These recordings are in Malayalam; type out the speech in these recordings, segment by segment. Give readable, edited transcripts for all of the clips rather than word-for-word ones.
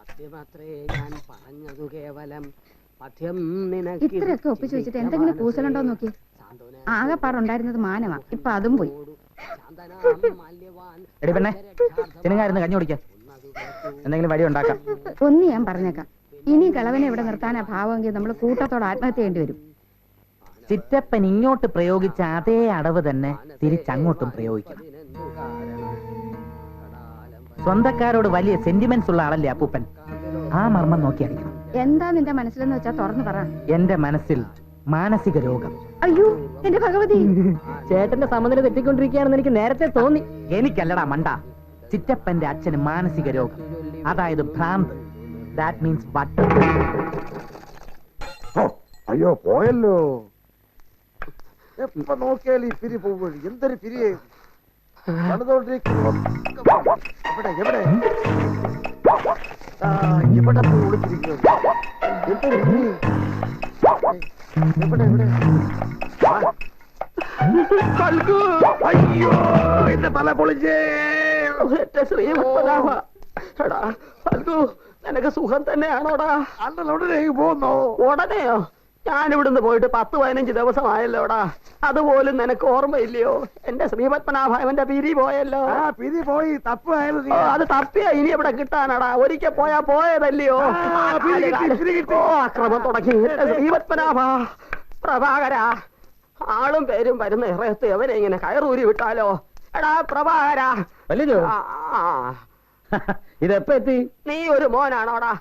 ഞാൻ പറഞ്ഞതു കേവലം പഥ്യം ഇത്രയൊക്കെ ഒപ്പിച്ചു വെച്ചിട്ട് എന്തെങ്കിലും കൂസലുണ്ടോ നോക്കി. ആകെപ്പാടുണ്ടായിരുന്നത് മാനമാ, ഇപ്പൊ അതും പോയി. എടി പെണ്ണെ, ചിനങ്ങായിരുന്നു കഞ്ഞി കുടിക്കാം, എന്തെങ്കിലും വഴി ഉണ്ടാക്കാം. ഒന്ന് ഞാൻ പറഞ്ഞേക്കാം, ഇനി കിളവനെ ഇവിടെ നിർത്താനാ ഭാവമെങ്കിൽ നമ്മൾ കൂട്ടത്തോടെ ആത്മഹത്യ ചെയ്യേണ്ടി വരും. ചിറ്റപ്പൻ ഇങ്ങോട്ട് പ്രയോഗിച്ച അതേ അടവ് തന്നെ തിരിച്ചങ്ങോട്ടും പ്രയോഗിക്കണം. സ്വന്തക്കാരോട് വലിയ സെന്റിമെന്റ്സ് ഉള്ള ആളല്ലേ അപ്പൂപ്പൻ. ആ മർമ്മം നോക്കി അടിക്കണം. എന്താ നിന്റെ മനസ്സിലെന്ന് വെച്ചാ തുറന്നു പറ. എന്റെ മനസ്സിൽ മാനസിക രോഗം. അയ്യോ എന്റെ ഭഗവതി, ചേട്ടന്റെ സമനില തെറ്റിക്കൊണ്ടിരിക്കുകയാണെന്ന് എനിക്ക് നേരത്തെ തോന്നി. എനിക്കല്ലടാ മണ്ട, ചിറ്റപ്പന്റെ അച്ഛന് മാനസിക രോഗം, അതായത് ഭ്രാന്ത്. ദാറ്റ് മീൻസ് വട്ട്. അയ്യോ പോയല്ലോ. എപ്പ നോക്കിയാൽ ഈ പിരി പോവുകയാണ്. എന്തൊരു പിരിയേ. എവിടെ എവിടെ എവിടെ ഒളിച്ചിരിക്കുന്നത്? എന്തൊരു പിരി. എവിടെ എവിടെ? അയ്യോ എന്റെ തല പൊളിച്ചേ. ശ്രീമത്പനാഭ, എടാ ഫൽഗു, നിനക്ക് സുഖം തന്നെയാണോടാ? അല്ലല്ലോ, ഉടനെ പോന്നോ? ഉടനെയോ? ഞാനിവിടുന്ന് പോയിട്ട് 10-15 ദിവസമായല്ലോടാ. അതുപോലും നിനക്ക് ഓർമ്മയില്ലയോ? എന്റെ ശ്രീപത്മനാഭ, അവന്റെ പിരി പോയല്ലോ. പിരി പോയി, തപ്പായത്. അത് തപ്പിയാ ഇനി എവിടെ കിട്ടാനാടാ? ഒരിക്കൽ പോയാ പോയതല്ലയോ? അക്രമം തുടങ്ങി. ശ്രീപത്മനാഭ, പ്രഭാകര, ആളും പേരും വരുന്ന ഇറയത്ത് അവനെ ഇങ്ങനെ കയറൂരി വിട്ടാലോ? എടാ പ്രഭാകര, ഇതെപ്പ എത്തി? നീ ഒരു മോനാണോടാ?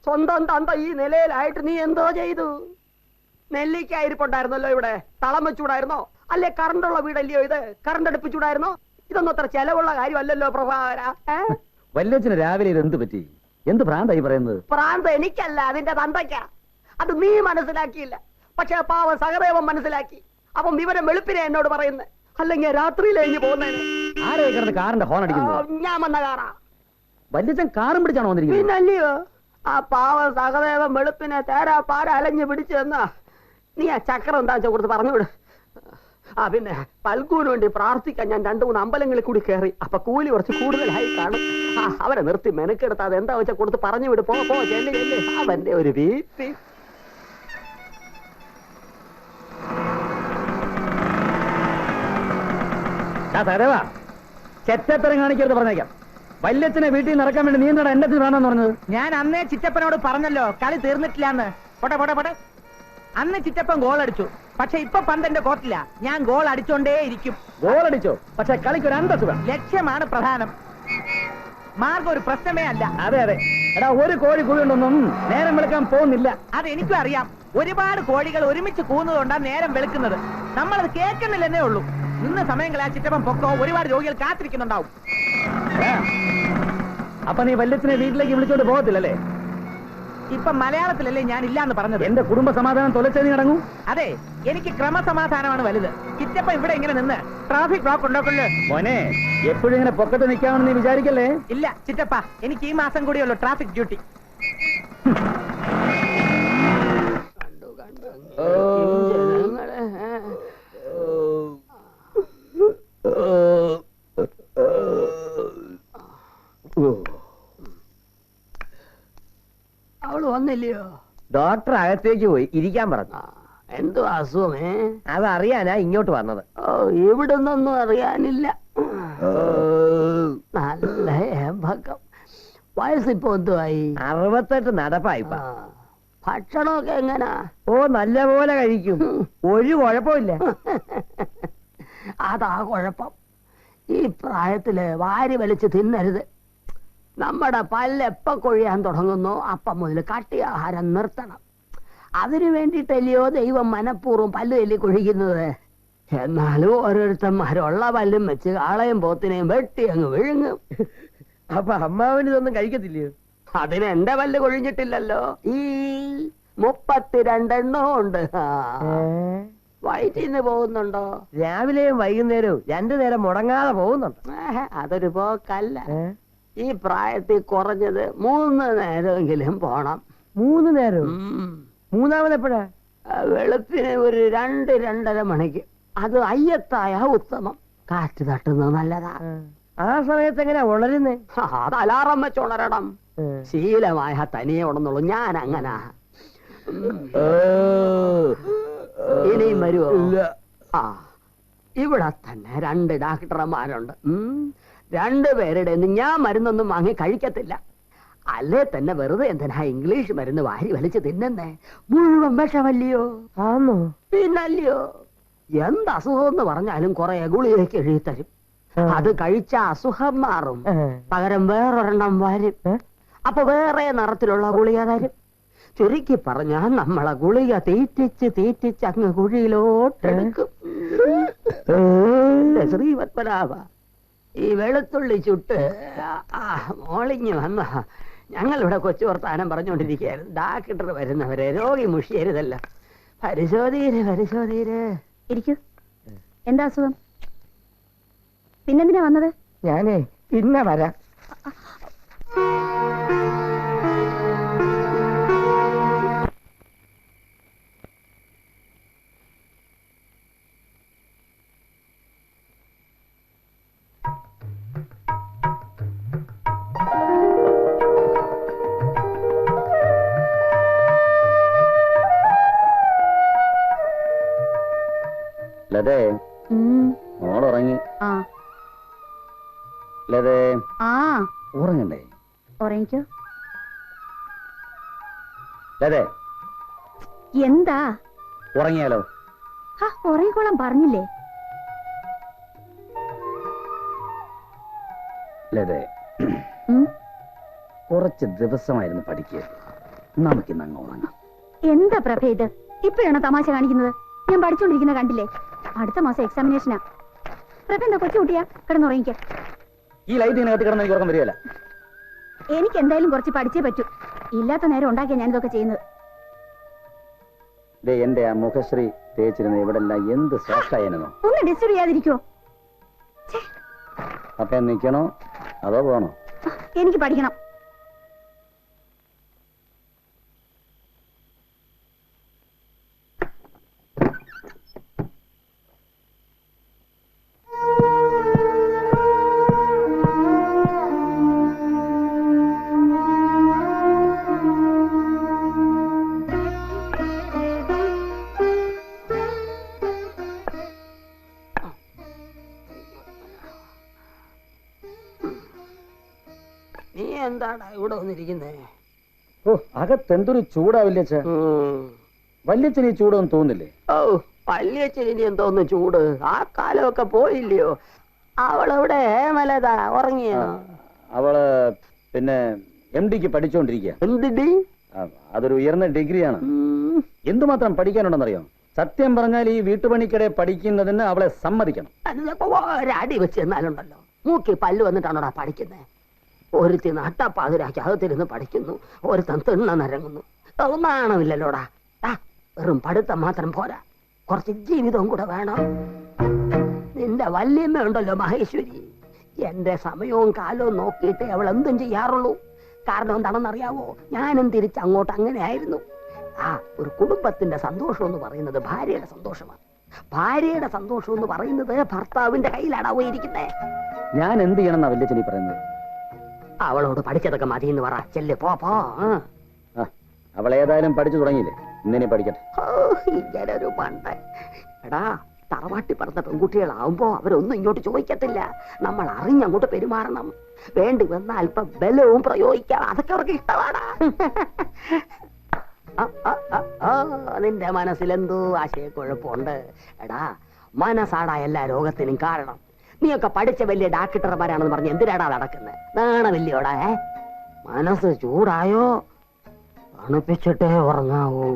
സ്വന്തം തന്ത ഈ നിലയിലായിട്ട് നീ എന്തോ ചെയ്തു? നെല്ലിക്കായിരിപ്പുണ്ടായിരുന്നല്ലോ ഇവിടെ, തളം വെച്ചൂടായിരുന്നോ? അല്ലെ കറണ്ടുള്ള വീടല്ലയോ ഇത്? കറണ്ട് അടുപ്പിച്ചൂടായിരുന്നോ? ഇതൊന്നും അത്ര ചെലവുള്ള കാര്യമല്ലല്ലോ പ്രഭാകര. വല്യച്ഛന് രാവിലെ ഇത് എന്ത് പറ്റി? എന്ത് ഭ്രാന്തായി പറയുന്നത്? ഭ്രാന്ത് എനിക്കല്ല, അതിന്റെ തന്തയ്ക്കാ. അത് നീ മനസ്സിലാക്കിയില്ല, പക്ഷെ പാവം സഹദേവൻ മനസ്സിലാക്കി. അപ്പം വിവരം വെളുപ്പിനെ എന്നോട് പറയുന്നത്, അല്ലെങ്കിൽ രാത്രിയിലേക്ക് പോകുന്നതിന്. ആരെ കിടന്ന് കാറിന്റെ ഹോൺ അടിക്കുന്നത്? ഞാൻ വന്ന കാറാ. വല്യച്ഛൻ കാറും പിടിച്ചാണോ വന്നിരിക്കുന്നത്? പിന്നല്ലയോ, ആ പാവം സഹദേവൻ വെളുപ്പിനെ തേരാ പാര അലഞ്ഞു പിടിച്ചു എന്നാ. നീ ആ ചക്രം എന്താ വെച്ചാൽ കൊടുത്ത് പറഞ്ഞുവിട്. പിന്നെ പൽക്കൂന് വേണ്ടി പ്രാർത്ഥിക്കാൻ ഞാൻ 2-3 അമ്പലങ്ങളിൽ കൂടി കയറി. അപ്പൊ കൂലി കുറച്ച് കൂടുതലായി കാണും. അവരെ നിർത്തി മെനക്കെടുത്ത് അത് എന്താ വെച്ചാൽ കൊടുത്ത് പറഞ്ഞു വിട്. പോ ചെല്ല് ചെല്ല്. അവന്റെ ഒരു വീപ്പി. സഹദേവാ, ചെറ്റത്തരം കാണിക്കരുത് പറഞ്ഞേക്കാം. വല്യച്ഛനെ വീട്ടിൽ നിന്ന് ഇറക്കാൻ വേണ്ടി നീ എന്താണ് എന്നെ വേണമെന്ന് പറഞ്ഞത്? ഞാൻ അന്നേ ചിറ്റപ്പനോട് പറഞ്ഞല്ലോ കളി തീർന്നിട്ടില്ലാന്ന്. പോട്ടെ പോട്ടെ പോട്ടെ. അന്ന് ചിറ്റപ്പൻ ഗോൾ അടിച്ചു, പക്ഷെ ഇപ്പൊ പന്തെന്റെ കോർട്ടില്ല. ഞാൻ ഗോൾ അടിച്ചോണ്ടേ ഇരിക്കും. ഗോൾ അടിച്ചോ, പക്ഷെ കളിക്ക് ഒരു അന്തസ് വേണം. ലക്ഷ്യമാണ് പ്രധാനം, മാർഗം ഒരു പ്രശ്നമേ അല്ല. അതെ അതെ. എടാ, ഒരു കോഴി കൂടിയൊന്നും നേരം വെളുക്കാൻ പോകുന്നില്ല. അത് എനിക്കും അറിയാം. ഒരുപാട് കോഴികൾ ഒരുമിച്ച് കൂന്നതുകൊണ്ടാണ് നേരം വെളുക്കുന്നത്. നമ്മളത് കേൾക്കുന്നില്ലെന്നേ ഉള്ളൂ. ഇന്ന് സമയം കളയാ ചിറ്റപ്പൻ പൊക്കോ, ഒരുപാട് രോഗികൾ കാത്തിരിക്കുന്നുണ്ടാവും. അപ്പൊ നീ വല്യച്ഛനെ വീട്ടിലേക്ക് വിളിച്ചോണ്ട് പോകത്തില്ലല്ലേ? ഇപ്പൊ മലയാളത്തിലല്ലേ ഞാൻ ഇല്ലാന്ന് പറഞ്ഞത്. എന്റെ കുടുംബ സമാധാനം തൊലച്ചെനി നടങ്ങൂ. അതെ, എനിക്ക് ക്രമസമാധാനമാണ് വലുത്. ചിറ്റപ്പ ഇവിടെ ഇങ്ങനെ നിന്ന് ട്രാഫിക് ബ്ലോക്ക് ഉണ്ടാക്കുള്ളൂ. മോനെ, എപ്പോഴും ഇങ്ങനെ പൊക്കത്ത് നിൽക്കാമെന്ന് നീ വിചാരിക്കല്ലേ? ഇല്ല ചിറ്റപ്പ, എനിക്ക് ഈ മാസം കൂടിയുള്ളൂ ട്രാഫിക് ഡ്യൂട്ടി. അവള് വന്നില്ലയോ? ഡോക്ടർ അകത്തേക്ക് പോയി ഇരിക്കാൻ പറഞ്ഞു. എന്തോ അസുഖമേ? അതറിയാനാ ഇങ്ങോട്ട് വന്നത്. ഇവിടുന്നൊന്നും അറിയാനില്ല. നല്ല ഏമ്പക്കം. വയസ്സിപ്പോ എന്തുവായി? 68 നടപ്പായി. ഭക്ഷണമൊക്കെ എങ്ങനാ? നല്ല പോലെ കഴിക്കും, ഒരു കുഴപ്പമില്ല. അതാ കുഴപ്പം. ഈ പ്രായത്തില് വാരി വലിച്ച് തിന്നരുത്. നമ്മുടെ പല്ല് എപ്പ കൊഴിയാൻ തുടങ്ങുന്നോ അപ്പം മുതൽ കട്ടി ആഹാരം നിർത്തണം. അതിനു വേണ്ടിയിട്ടല്ലയോ ദൈവം മനഃപൂർവ്വം പല്ല് തല്ലി കൊഴിക്കുന്നത്. എന്നാലും ഓരോരുത്തന്മാരുള്ള പല്ലും വെച്ച് കാളയും പോത്തിനെയും വെട്ടി അങ്ങ് വിഴുങ്ങും. അപ്പൊ അമ്മാവന് ഇതൊന്നും കഴിക്കത്തില്ലയോ? അതിന് എന്റെ പല്ല് കൊഴിഞ്ഞിട്ടില്ലല്ലോ. ഈ 32 എണ്ണവും ഉണ്ട്. വയറ്റിന്ന് പോകുന്നുണ്ടോ? രാവിലെയും വൈകുന്നേരവും 2 നേരം മുടങ്ങാതെ പോകുന്നുണ്ട്. അതൊരു പോക്കല്ല. ഈ പ്രായത്തിൽ കുറഞ്ഞത് 3 നേരമെങ്കിലും പോണം. 3 നേരം? മൂന്നാമതെപ്പോഴാ? വെളുപ്പിന് ഒരു 2-2:30 മണിക്ക്. അത് അയ്യത്തായ ഉത്തമം. കാറ്റ് തട്ടുന്നത് നല്ലതാ. ആ സമയത്ത് എങ്ങനെയാ ഉണരുന്നേ? അത് അലാറം വെച്ച് ഉണരണം. ശീലമായ തനിയെ ഉടന്നുള്ളൂ. ഞാൻ അങ്ങനാ. ഇനിയും വരുമോ? ആ, ഇവിടെ തന്നെ 2 ഡാക്ടർമാരുണ്ട്. 2 പേരുടെ ഞാൻ മരുന്നൊന്നും വാങ്ങി കഴിക്കത്തില്ല. അല്ലേ തന്നെ വെറുതെ എന്തിനാ ഇംഗ്ലീഷ് മരുന്ന് വാരി വലിച്ച് തിന്നുന്നേ? മുഴുവൻ വിഷമല്ലയോ? ആന്നോ? പിന്നല്ലയോ. എന്ത് അസുഖം എന്ന് പറഞ്ഞാലും കുറെ ഗുളികയ്ക്ക് എഴുതി തരും. അത് കഴിച്ച അസുഖം മാറും, പകരം വേറൊരെണ്ണം വരും. അപ്പൊ വേറെ നിറത്തിലുള്ള ഗുളിക തരും. ചുരുക്കി പറഞ്ഞാൽ നമ്മളെ ഗുളിക തീറ്റിച്ച് അങ്ങ് കുഴിയിലോട്ടെടുക്കും. ശ്രീപത്മനാഭ, ഈ വെളുത്തുള്ളി ചുട്ട് മോളിഞ്ഞു വന്ന ഞങ്ങളിവിടെ കൊച്ചു വർത്താനം പറഞ്ഞുകൊണ്ടിരിക്കുകയായിരുന്നു. ഡാക്ടർ വരുന്നവരെ രോഗി മുഷിയരുതല്ല. പരിശോധീര്. ഇരിക്കൂ. എന്താ അസുഖം? പിന്നെന്തിനാ വന്നത്? ഞാനേ പിന്നെ വരാം. ലതേ, മോളുറങ്ങി. ആ ലതേ, ആ ഉറങ്ങണ്ടേ? ഉറങ്ങിക്കോ. ലതേ, എന്താ? ഉറങ്ങിയാലോ? ഉറങ്ങിക്കോളാൻ പറഞ്ഞില്ലേ? ലതേ, കുറച്ച് ദിവസമായിരുന്നു പഠിക്കുക. നമുക്കിന്ന് അങ്ങ് ഉറങ്ങാം. എന്താ പ്രഭ ഇത്? ഇപ്പോഴാണോ തമാശ കാണിക്കുന്നത്? ഞാൻ പഠിച്ചോണ്ടിരിക്കുന്ന കണ്ടില്ലേ? അടുത്ത മാസം എക്സാമിനേഷനാ. പ്രഭ എന്താ കൊച്ചുകുട്ടിയാ? കിടന്നുറങ്ങിക്ക. ഈ ലൈറ്റ് ഇങ്ങനെ കത്തി കിടന്ന് എനിക്ക് ഉറക്കം വരികയല്ല. എനിക്ക് എന്തായാലും കുറച്ച് പഠിച്ചേ പറ്റൂ. ഇല്ലാത്ത നേരം ഉണ്ടാക്കിയാ ഞാൻ ഇതൊക്കെ ചെയ്യുന്നത്. എന്റെ ആ മുഖശ്രീ തേച്ചിരുന്ന ഇവിടെല്ലാം എന്ത് സോഫ്റ്റായെന്നോ. ഒന്ന് ഡിസ്റ്റർബ് ചെയ്യാതിരിക്കോ? അപ്പൊ നിൽക്കണോ അതോ പോകണോ? എനിക്ക് പഠിക്കണം. നീ എന്താടാ ഇവിടെ വന്നിരിക്കുന്നേ? ഓ, അകത്തെന്തൊരു ചൂടാവില്ലേ? വല്യച്ഛൻ ഈ ചൂടൊന്നും തോന്നില്ലേ? ഓ, പള്ളിയച്ചിനി എന്തോന്ന് ചൂട്. ആ കാലമൊക്കെ പോയില്ലയോ? അവളെവിടെ മലതാ? ഉറങ്ങിയോ? അവള് പിന്നെ MD-ക്ക് പഠിച്ചോണ്ടിരിക്കുക. എന്തിടി? അതൊരു ഉയർന്ന ഡിഗ്രിയാണ്. എന്തുമാത്രം പഠിക്കാനുണ്ടെന്നറിയോ? സത്യം പറഞ്ഞാൽ ഈ വീട്ടുപണിക്കിടെ പഠിക്കുന്നതിന് അവളെ സമ്മതിക്കണം. ഒരടി വെച്ച് എന്നാലുണ്ടല്ലോ. മൂക്കി പല്ല് വന്നിട്ടാണോടാ പഠിക്കുന്നേ? ഒരുത്തി നട്ടപ്പാതിരാക്കി അകത്തിരുന്ന് പഠിക്കുന്നു, ഒരുത്തൻ തിണ്ണ നിരങ്ങുന്നു. ഒന്നാണമില്ലല്ലോടാ. വെറും പഠിത്തം മാത്രം പോരാ, കുറച്ച് ജീവിതവും കൂടെ വേണം. നിന്റെ വല്യമ്മ ഉണ്ടല്ലോ മഹേശ്വരി, എന്റെ സമയവും കാലവും നോക്കിയിട്ട് അവൾ എന്തും ചെയ്യാറുള്ളൂ. കാരണം എന്താണെന്നറിയാവോ? ഞാനും തിരിച്ചങ്ങോട്ട് അങ്ങനെ ആയിരുന്നു. ഒരു കുടുംബത്തിന്റെ സന്തോഷം എന്ന് പറയുന്നത് ഭാര്യയുടെ സന്തോഷമാണ്. ഭാര്യയുടെ സന്തോഷം എന്ന് പറയുന്നത് ഭർത്താവിന്റെ കയ്യിലാണ് പോയിരിക്കുന്നേ. ഞാൻ എന്ത് ചെയ്യണം വല്യച്ഛനീ പറയുന്നത്? അവളോട് പഠിച്ചതൊക്കെ മതി എന്ന് പറ. ചെല്ല്, പോ. അവൾ ഏതായാലും പഠിച്ചു തുടങ്ങിയില്ലേ, ഇന്നിനി പഠിക്കട്ടെ. ഇങ്ങനെ ഒരു പണ്ട് എടാ, തറവാട്ടി പറഞ്ഞ പെൺകുട്ടികളാവുമ്പോ അവരൊന്നും ഇങ്ങോട്ട് ചോദിക്കത്തില്ല. നമ്മൾ അറിഞ്ഞങ്ങോട്ട് പെരുമാറണം. വേണ്ടി വന്ന അല്പം ബലവും പ്രയോഗിക്കാം. അതൊക്കെ അവർക്ക് ഇഷ്ടമാണ്. നിന്റെ മനസ്സിലെന്തോ ആശയക്കുഴപ്പമുണ്ട്. എടാ, മനസ്സാടാ എല്ലാ രോഗത്തിനും കാരണം. നീയൊക്കെ പഠിച്ച വലിയ ഡാക്ടർമാരാണെന്ന് പറഞ്ഞ് എന്തിനാടാ നടക്കുന്നത്? നാണമില്ലയോടാ? മനസ്സ് ചൂടായോ? തണുപ്പിച്ചിട്ടേ ഉറങ്ങാവൂ.